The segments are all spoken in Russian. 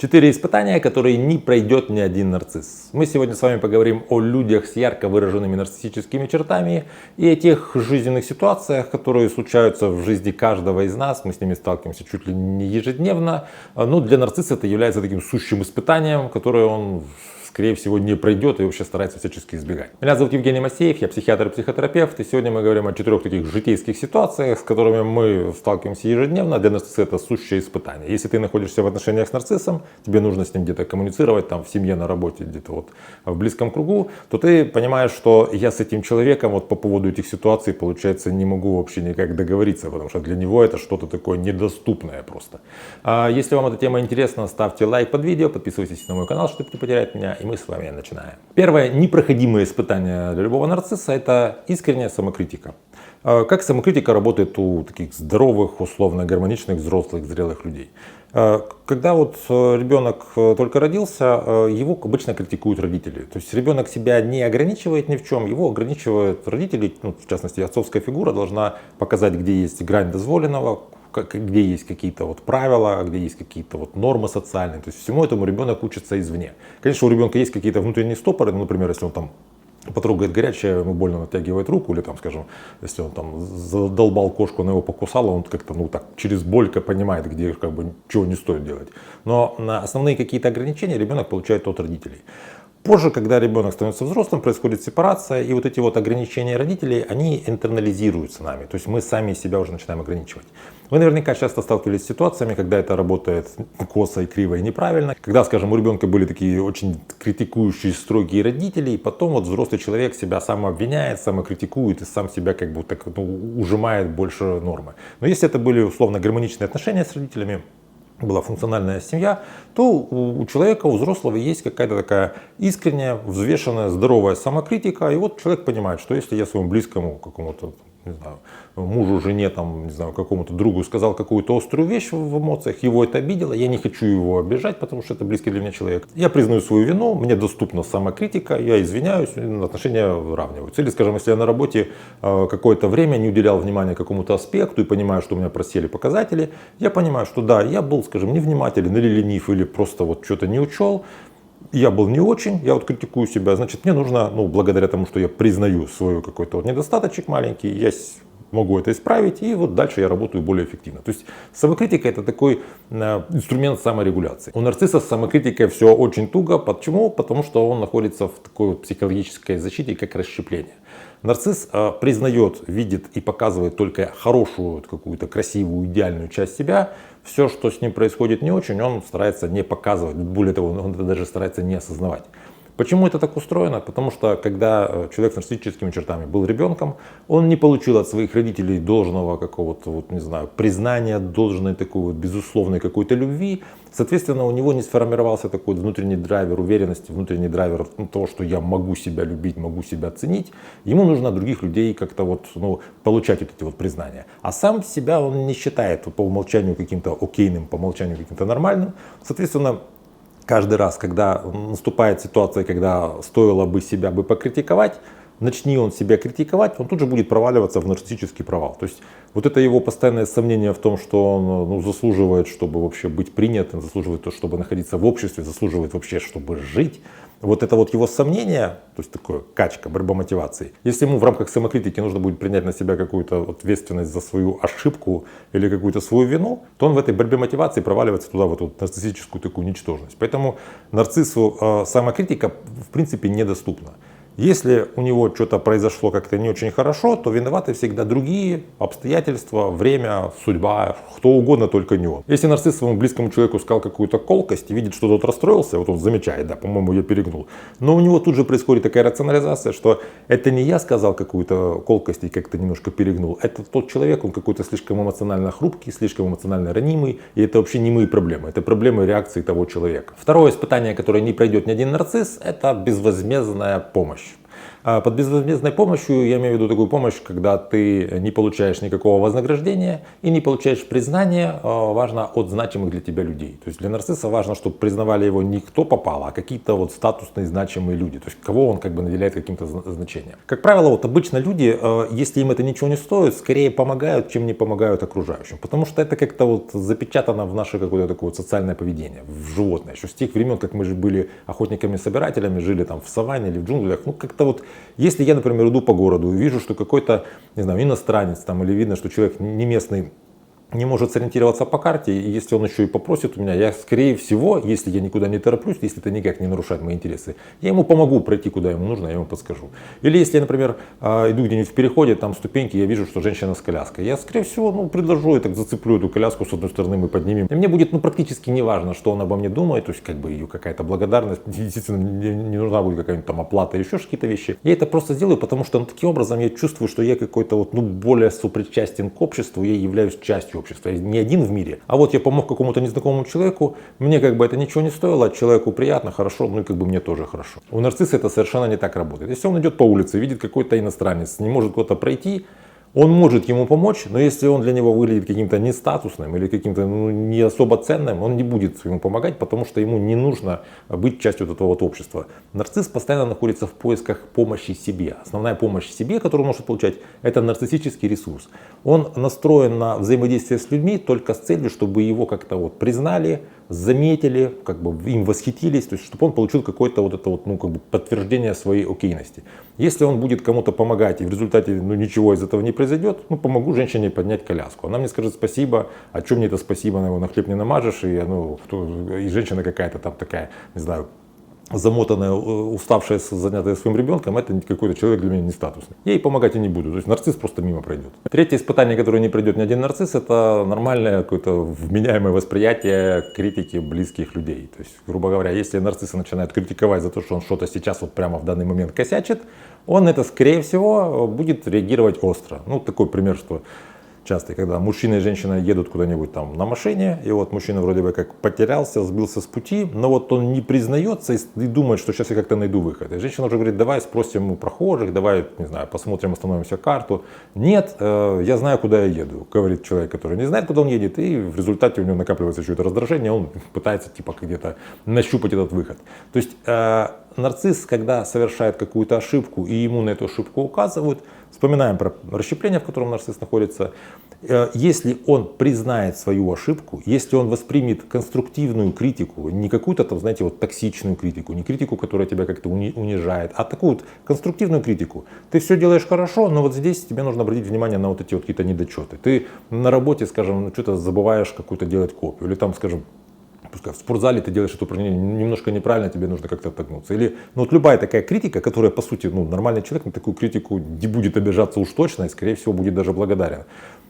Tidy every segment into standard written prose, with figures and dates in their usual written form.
4 испытания, которые не пройдет ни один нарцисс. Мы сегодня с вами поговорим о людях с ярко выраженными нарциссическими чертами и о тех жизненных ситуациях, которые случаются в жизни каждого из нас. Мы с ними сталкиваемся чуть ли не ежедневно. Но для нарцисса это является таким сущим испытанием, которое он, скорее всего, не пройдет и вообще старается всячески избегать. Меня зовут Евгений Масеев, я психиатр и психотерапевт, и сегодня мы говорим о 4 таких житейских ситуациях, с которыми мы сталкиваемся ежедневно. Для нарцисса это сущее испытание. Если ты находишься в отношениях с нарциссом, тебе нужно с ним где-то коммуницировать, там, в семье, на работе, где-то вот в близком кругу, то ты понимаешь, что я с этим человеком вот по поводу этих ситуаций, получается, не могу вообще никак договориться, потому что для него это что-то такое недоступное просто. Если вам эта тема интересна, ставьте лайк под видео, подписывайтесь на мой канал, чтобы не потерять меня. И мы с вами начинаем. Первое непроходимое испытание для любого нарцисса — это искренняя самокритика. Как самокритика работает у таких здоровых, условно гармоничных, взрослых, зрелых людей? Когда вот ребенок только родился, его обычно критикуют родители. То есть ребенок себя не ограничивает ни в чем, его ограничивают родители. Ну, в частности, отцовская фигура должна показать, где есть грань дозволенного, где есть какие-то вот правила, где есть какие-то вот нормы социальные. То есть всему этому ребенок учится извне. Конечно, у ребенка есть какие-то внутренние стопоры, например, если он там потрогает горячее, ему больно натягивает руку, или там, скажем, если он там задолбал кошку, она его покусала, он как-то, ну так, через боль понимает, где как бы чего не стоит делать. Но на основные какие-то ограничения ребенок получает от родителей. Позже, когда ребенок становится взрослым, происходит сепарация, и вот эти вот ограничения родителей, они интернализируются нами. То есть мы сами себя уже начинаем ограничивать. Вы наверняка часто сталкивались с ситуациями, когда это работает косо и криво и неправильно. Когда, скажем, у ребенка были такие очень критикующие, строгие родители, и потом вот взрослый человек себя сам обвиняет, самокритикует и сам себя как бы так, ужимает больше нормы. Но если это были условно гармоничные отношения с родителями, была функциональная семья, то у человека, у взрослого есть какая-то такая искренняя, взвешенная, здоровая самокритика. И вот человек понимает, что если я своему близкому какому-то, не знаю, мужу, жене, там, не знаю, какому-то другу сказал какую-то острую вещь в эмоциях, его это обидело, я не хочу его обижать, потому что это близкий для меня человек. Я признаю свою вину, мне доступна самокритика, я извиняюсь, отношения выравниваются. Или, скажем, если я на работе какое-то время не уделял внимания какому-то аспекту и понимаю, что у меня просели показатели, я понимаю, что да, я был, скажем, невнимателен или ленив, или просто вот что-то не учел. Я был не очень, я вот критикую себя, значит, мне нужно, ну, благодаря тому, что я признаю свой какой-то вот недостаточек маленький, я могу это исправить, и вот дальше я работаю более эффективно. То есть самокритика — это такой инструмент саморегуляции. У нарцисса с самокритикой все очень туго. Почему? Потому что он находится в такой вот психологической защите, как расщепление. Нарцисс признает, видит и показывает только хорошую, какую-то красивую, идеальную часть себя. Все, что с ним происходит не очень, он старается не показывать. Более того, он это даже старается не осознавать. Почему это так устроено? Потому что когда человек с нарциссическими чертами был ребенком, он не получил от своих родителей должного какого-то, вот, не знаю, признания, должной такой вот безусловной какой-то любви. Соответственно, у него не сформировался такой внутренний драйвер уверенности, внутренний драйвер того, что я могу себя любить, могу себя ценить. Ему нужно от других людей как-то вот, ну, получать вот эти вот признания. А сам себя он не считает по умолчанию каким-то окейным, по умолчанию каким-то нормальным. Соответственно, каждый раз, когда наступает ситуация, когда стоило бы себя покритиковать, начни он себя критиковать, он тут же будет проваливаться в нарциссический провал. То есть вот это его постоянное сомнение в том, что он, ну, заслуживает, чтобы вообще быть принятым, заслуживает, чтобы находиться в обществе, заслуживает вообще, чтобы жить. Вот это вот его сомнение, то есть такое качка, борьба мотивации. Если ему в рамках самокритики нужно будет принять на себя какую-то ответственность за свою ошибку или какую-то свою вину, то он в этой борьбе мотивации проваливается туда, в эту нарциссическую такую ничтожность. Поэтому нарциссу самокритика в принципе недоступна. Если у него что-то произошло как-то не очень хорошо, то виноваты всегда другие обстоятельства, время, судьба, кто угодно, только не он. Если нарцисс своему близкому человеку сказал какую-то колкость и видит, что тот расстроился, вот он замечает, да, по-моему, я перегнул. Но у него тут же происходит такая рационализация, что это не я сказал какую-то колкость и как-то немножко перегнул. Это тот человек, он какой-то слишком эмоционально хрупкий, слишком эмоционально ранимый. И это вообще не мои проблемы, это проблемы реакции того человека. Второе испытание, которое не пройдет ни один нарцисс, это безвозмездная помощь. Под безвозмездной помощью я имею в виду такую помощь, когда ты не получаешь никакого вознаграждения и не получаешь признания, важно, от значимых для тебя людей. То есть для нарцисса важно, чтобы признавали его не кто попало, а какие-то вот статусные значимые люди, то есть кого он как бы наделяет каким-то значением. Как правило, вот обычно люди, если им это ничего не стоит, скорее помогают, чем не помогают окружающим, потому что это как-то вот запечатано в наше какое-то такое вот социальное поведение, в животное. Еще с тех времен, как мы же были охотниками-собирателями, жили там в саванне или в джунглях, ну как-то вот, если я, например, иду по городу и вижу, что какой-то, не знаю, иностранец там, или видно, что человек не местный, не может сориентироваться по карте, и если он еще и попросит у меня, я, скорее всего, если я никуда не тороплюсь, если это никак не нарушает мои интересы, я ему помогу пройти, куда ему нужно, я ему подскажу. Или если я, например, иду где-нибудь в переходе, там ступеньки, я вижу, что женщина с коляской, я, скорее всего, предложу, я так зацеплю эту коляску, с одной стороны мы поднимем. И мне будет, практически не важно, что он обо мне думает, то есть, как бы, ее какая-то благодарность, естественно, не нужна будет какая-нибудь там оплата, еще какие-то вещи. Я это просто сделаю, потому что, таким образом, я чувствую, что я какой-то вот, более сопричастен к обществу, я являюсь частью общества, я не один в мире. А вот я помог какому-то незнакомому человеку, мне как бы это ничего не стоило, человеку приятно, хорошо, и как бы мне тоже хорошо. У нарцисса это совершенно не так работает. Если он идет по улице, видит какой-то иностранец, не может куда-то пройти, он может ему помочь, но если он для него выглядит каким-то нестатусным или каким-то не особо ценным, он не будет ему помогать, потому что ему не нужно быть частью этого вот общества. Нарцисс постоянно находится в поисках помощи себе. Основная помощь себе, которую он может получать, это нарциссический ресурс. Он настроен на взаимодействие с людьми только с целью, чтобы его как-то вот признали, заметили, как бы им восхитились, то есть чтобы он получил какое-то вот это вот, как бы подтверждение своей окейности. Если он будет кому-то помогать и в результате ничего из этого не произойдет, помогу женщине поднять коляску. Она мне скажет спасибо, а что мне это спасибо, на его на хлеб не намажешь, и женщина какая-то там такая, не знаю, замотанная, уставшая, занятая своим ребенком, это какой-то человек для меня не статусный. Я ей помогать и не буду, то есть нарцисс просто мимо пройдет. Третье испытание, которое не пройдет ни один нарцисс, это нормальное какое-то вменяемое восприятие критики близких людей. То есть, грубо говоря, если нарциссы начинают критиковать за то, что он что-то сейчас вот прямо в данный момент косячит, он это, скорее всего, будет реагировать остро. Такой пример, что часто, когда мужчина и женщина едут куда-нибудь там на машине, и вот мужчина вроде бы как потерялся, сбился с пути, но вот он не признается и думает, что сейчас я как-то найду выход. И женщина уже говорит, давай спросим у прохожих, давай, не знаю, посмотрим, остановимся карту. Нет, я знаю, куда я еду, говорит человек, который не знает, куда он едет, и в результате у него накапливается еще это раздражение, он пытается типа где-то нащупать этот выход. То есть нарцисс, когда совершает какую-то ошибку и ему на эту ошибку указывают, вспоминаем про расщепление, в котором нарцисс находится, если он признает свою ошибку, если он воспримет конструктивную критику, не какую-то там, знаете, вот токсичную критику, не критику, которая тебя как-то унижает, а такую вот конструктивную критику. Ты все делаешь хорошо, но вот здесь тебе нужно обратить внимание на вот эти вот какие-то недочеты. Ты на работе, скажем, что-то забываешь какую-то делать копию, или там, скажем, в спортзале ты делаешь это упражнение немножко неправильно, тебе нужно как-то оттолкнуться. Или вот любая такая критика, которая, по сути, нормальный человек на такую критику не будет обижаться уж точно и, скорее всего, будет даже благодарен.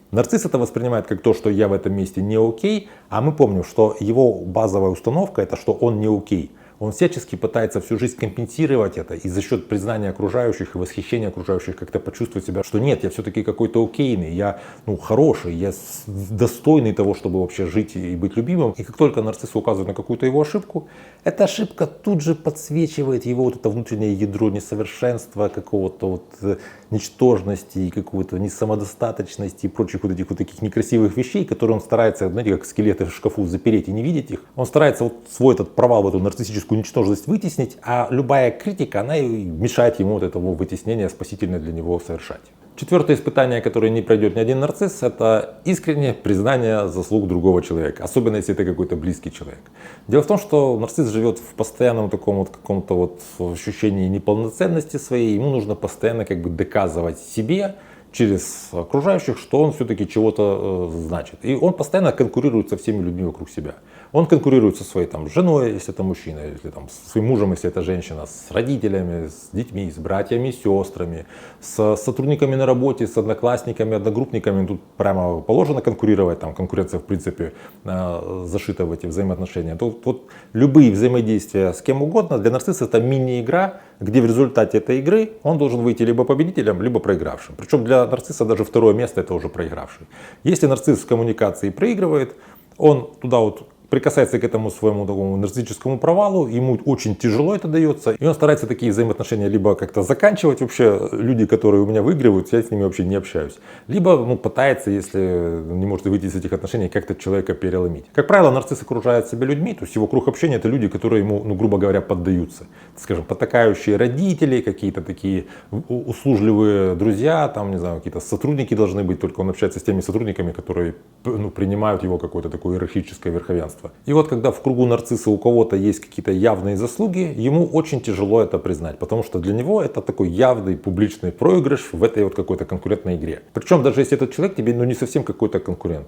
Нарцисс это воспринимает как то, что я в этом месте не окей, а мы помним, что его базовая установка это, что он не окей. Он всячески пытается всю жизнь компенсировать это и за счет признания окружающих и восхищения окружающих как-то почувствовать себя, что нет, я все-таки какой-то окейный, я хороший, я достойный того, чтобы вообще жить и быть любимым. И как только нарцисс указывает на какую-то его ошибку, эта ошибка тут же подсвечивает его вот это внутреннее ядро несовершенства, какого-то вот ничтожности и какой-то несамодостаточности и прочих вот этих вот таких некрасивых вещей, которые он старается, знаете, как скелеты в шкафу запереть и не видеть их. Он старается вот свой этот провал в эту нарциссическую ничтожность вытеснить, а любая критика, она мешает ему вот этого вытеснения спасительное для него совершать. Четвертое испытание, которое не пройдет ни один нарцисс, это искреннее признание заслуг другого человека, особенно если это какой-то близкий человек. Дело в том, что нарцисс живет в постоянном таком вот каком-то вот ощущении неполноценности своей, ему нужно постоянно как бы доказывать себе, через окружающих, что он все-таки чего-то значит. И он постоянно конкурирует со всеми людьми вокруг себя. Он конкурирует со своей там, женой, если это мужчина, если там, со своим мужем, если это женщина, с родителями, с детьми, с братьями, сестрами, с сотрудниками на работе, с одноклассниками, одногруппниками. Тут прямо положено конкурировать, там конкуренция в принципе зашита в эти взаимоотношения. Тут вот любые взаимодействия с кем угодно для нарцисса это мини-игра, где в результате этой игры он должен выйти либо победителем, либо проигравшим. Причем для нарцисса даже второе место это уже проигравший. Если нарцисс в коммуникации проигрывает, он туда вот прикасается к этому своему такому нарциссическому провалу, ему очень тяжело это дается, и он старается такие взаимоотношения либо как-то заканчивать вообще, люди, которые у меня выигрывают, я с ними вообще не общаюсь, либо пытается, если не может выйти из этих отношений, как-то человека переломить. Как правило, нарцисс окружает себя людьми, то есть его круг общения это люди, которые ему, грубо говоря, поддаются. Скажем, потакающие родители, какие-то такие услужливые друзья, там, не знаю, какие-то сотрудники должны быть, только он общается с теми сотрудниками, которые принимают его какое-то такое иерархическое верховенство. И вот когда в кругу нарцисса у кого-то есть какие-то явные заслуги, ему очень тяжело это признать, потому что для него это такой явный публичный проигрыш в этой вот какой-то конкурентной игре. Причем даже если этот человек тебе не совсем какой-то конкурент.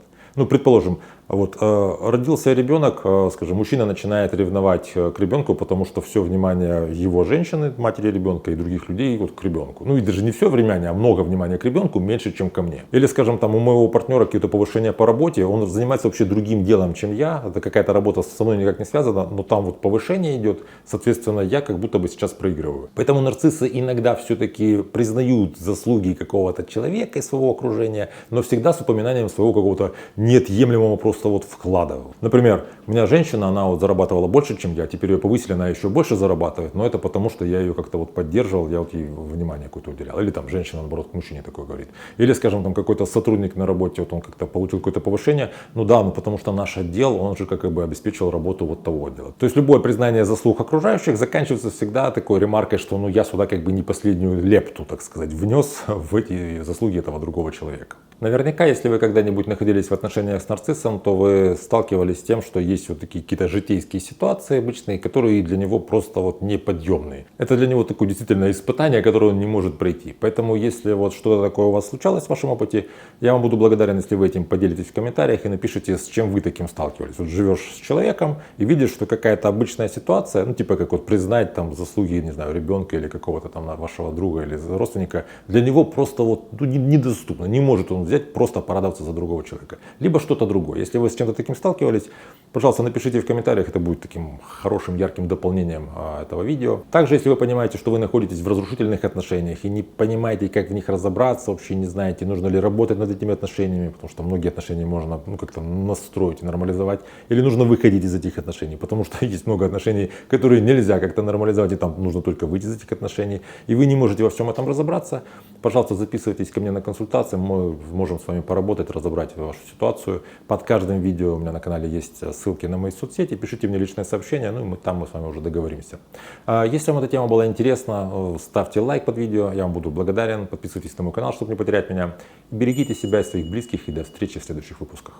Предположим, родился ребенок, скажем, мужчина начинает ревновать к ребенку, потому что все внимание его женщины, матери ребенка и других людей к ребенку. И даже не все внимание, а много внимания к ребенку меньше, чем ко мне. Или, скажем, у моего партнера какие-то повышения по работе, он занимается вообще другим делом, чем я. Это какая-то работа со мной никак не связана, но там повышение идет, соответственно, я как будто бы сейчас проигрываю. Поэтому нарциссы иногда все-таки признают заслуги какого-то человека из своего окружения, но всегда с упоминанием своего какого-то неотъемлемого просто вклада. Например, у меня женщина, она зарабатывала больше, чем я, теперь ее повысили, она еще больше зарабатывает, но это потому, что я ее как-то поддерживал, я ей внимание какое-то уделял. Или женщина, наоборот, к мужчине такое говорит. Или, скажем, какой-то сотрудник на работе, он как-то получил какое-то повышение, потому что наш отдел, он же как бы обеспечил работу того отдела. То есть любое признание заслуг окружающих заканчивается всегда такой ремаркой, что я сюда как бы не последнюю лепту, так сказать, внес в эти заслуги этого другого человека. Наверняка, если вы когда-нибудь находились в отношениях с нарциссом, то вы сталкивались с тем, что есть такие какие-то житейские ситуации обычные, которые для него просто неподъемные. Это для него такое действительно испытание, которое он не может пройти. Поэтому, если что-то такое у вас случалось в вашем опыте, я вам буду благодарен, если вы этим поделитесь в комментариях и напишите, с чем вы таким сталкивались. Живешь с человеком и видишь, что какая-то обычная ситуация, типа как признать заслуги, не знаю, ребенка или какого-то вашего друга или родственника, для него просто недоступно, не может он взять, просто порадоваться за другого человека. Либо что-то другое. Если вы с чем-то таким сталкивались, пожалуйста, напишите в комментариях, это будет таким хорошим, ярким дополнением этого видео. Также, если вы понимаете, что вы находитесь в разрушительных отношениях и не понимаете, как в них разобраться, вообще не знаете, нужно ли работать над этими отношениями, потому что многие отношения можно как-то настроить и нормализовать, или нужно выходить из этих отношений, потому что есть много отношений, которые нельзя как-то нормализовать, и там нужно только выйти из этих отношений, и вы не можете во всем этом разобраться, пожалуйста, записывайтесь ко мне на консультацию, мы можем с вами поработать, разобрать вашу ситуацию. Под каждым видео у меня на канале есть ссылки на мои соцсети, пишите мне личное сообщение, мы с вами уже договоримся. Если вам эта тема была интересна, ставьте лайк под видео, я вам буду благодарен, подписывайтесь на мой канал, чтобы не потерять меня. Берегите себя и своих близких, и до встречи в следующих выпусках.